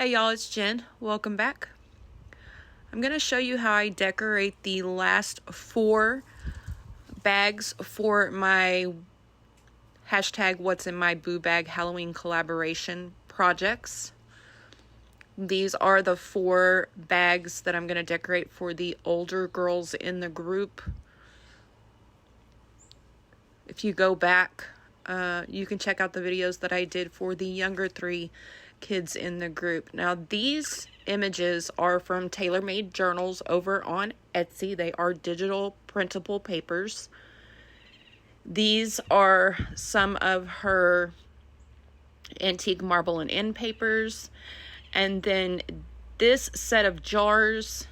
Hey y'all, it's Jen. Welcome back. I'm going to show you how I decorate the last 4 bags for my hashtag What's in My Boo Bag Halloween collaboration projects. These are the 4 bags that I'm going to decorate for the older girls in the group. If you go back, you can check out the videos that I did for the younger 3 kids in the group. Now, these images are from TaylorMade Journals over on Etsy. They are digital printable papers. These are some of her antique marble and end papers. And then this set of jars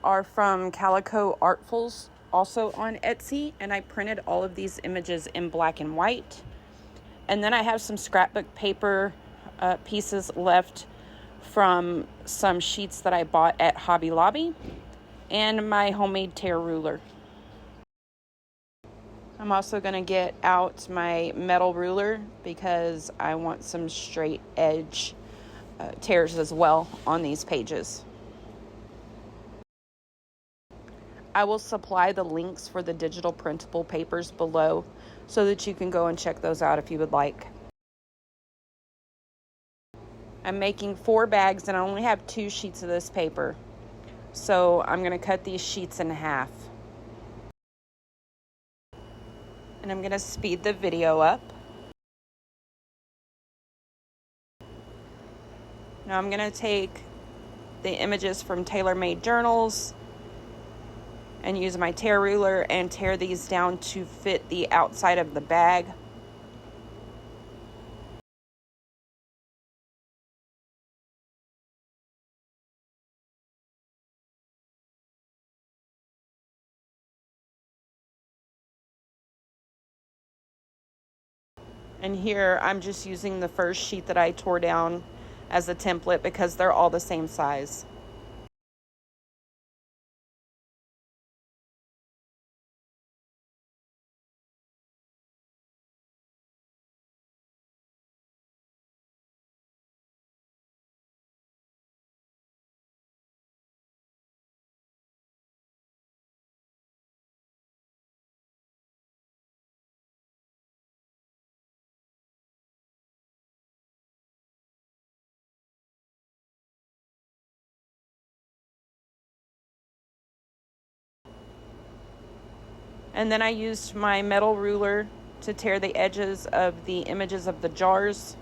are from Calico Artfuls, also on Etsy. And I printed all of these images in black and white. And then I have some scrapbook paper pieces left from some sheets that I bought at Hobby Lobby and my homemade tear ruler. I'm also going to get out my metal ruler because I want some straight edge tears as well on these pages. I will supply the links for the digital printable papers below so that you can go and check those out if you would like. I'm making 4 bags and I only have 2 sheets of this paper. So I'm going to cut these sheets in half. And I'm going to speed the video up. Now I'm going to take the images from TaylorMade Journals and use my tear ruler and tear these down to fit the outside of the bag. And here I'm just using the first sheet that I tore down as a template because they're all the same size. And then I used my metal ruler to tear the edges of the images of the jars.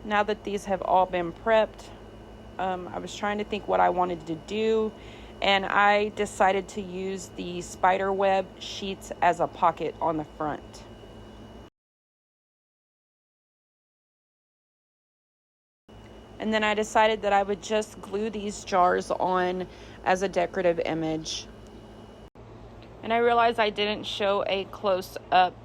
Now that these have all been prepped, I was trying to think what I wanted to do, and I decided to use the spider web sheets as a pocket on the front. And then I decided that I would just glue these jars on as a decorative image. And I realized I didn't show a close-up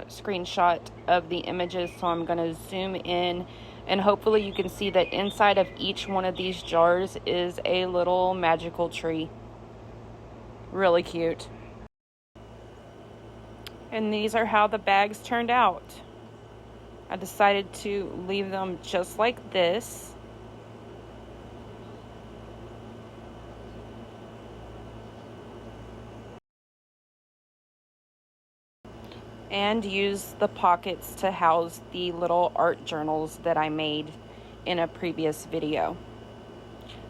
screenshot of the images, so I'm going to zoom in. And hopefully you can see that inside of each one of these jars is a little magical tree. Really cute. And these are how the bags turned out. I decided to leave them just like this. And use the pockets to house the little art journals that I made in a previous video.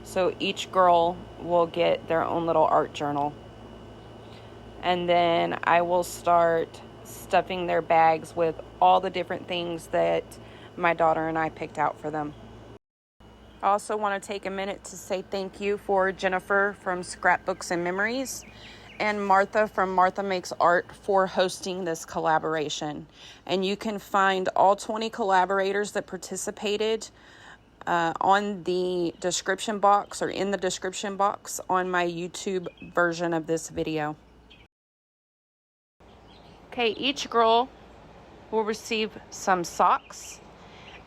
So each girl will get their own little art journal. And then I will start stuffing their bags with all the different things that my daughter and I picked out for them. I also want to take a minute to say thank you for Jennifer from Scrapbooks and Memories and Martha from Martha Makes Art for hosting this collaboration. And you can find all 20 collaborators that participated on the description box, or in the description box on my YouTube version of this video. Okay, each girl will receive some socks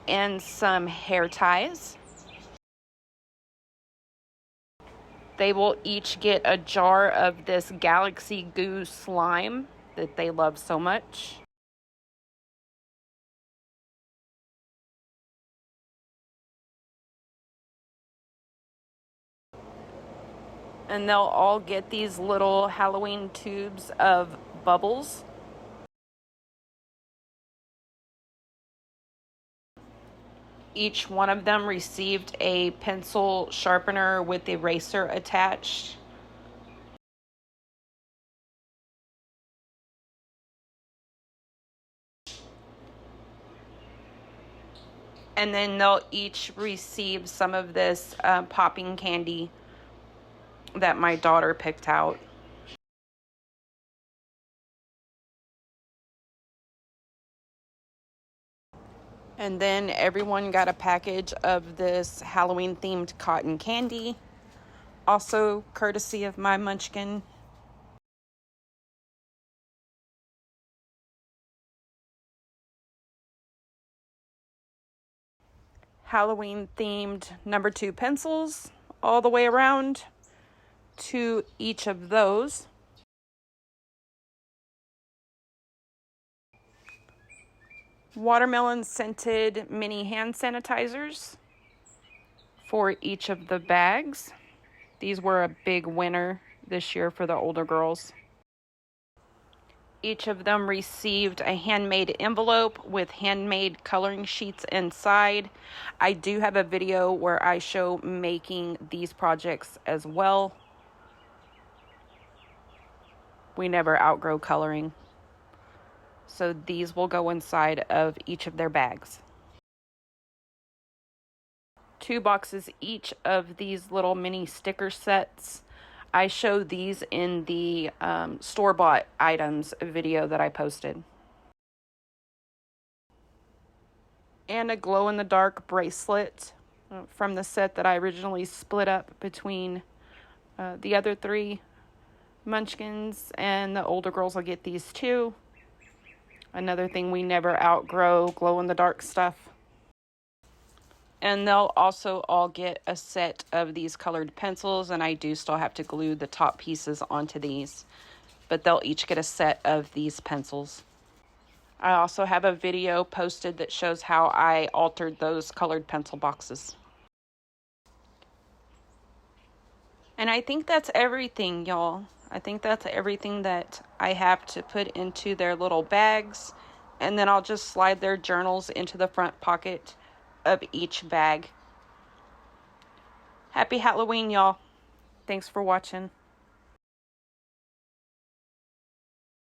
and some hair ties. They will each get a jar of this Galaxy Goo slime that they love so much. And they'll all get these little Halloween tubes of bubbles. Each one of them received a pencil sharpener with eraser attached. And then they'll each receive some of this popping candy that my daughter picked out. And then everyone got a package of this Halloween themed cotton candy, also courtesy of my munchkin. Halloween themed number 2 pencils all the way around to each of those. Watermelon scented mini hand sanitizers for each of the bags. These were a big winner this year for the older girls. Each of them received a handmade envelope with handmade coloring sheets inside. I do have a video where I show making these projects as well. We never outgrow coloring. So these will go inside of each of their bags. 2 boxes each of these little mini sticker sets. I show these in the store-bought items video that I posted. And a glow-in-the-dark bracelet from the set that I originally split up between the other 3 munchkins, and the older girls will get these too. Another thing we never outgrow, glow-in-the-dark stuff. And they'll also all get a set of these colored pencils, and I do still have to glue the top pieces onto these, but they'll each get a set of these pencils. I also have a video posted that shows how I altered those colored pencil boxes. And I think that's everything, y'all. I think that's everything that I have to put into their little bags, and then I'll just slide their journals into the front pocket of each bag. Happy Halloween, y'all. Thanks for watching.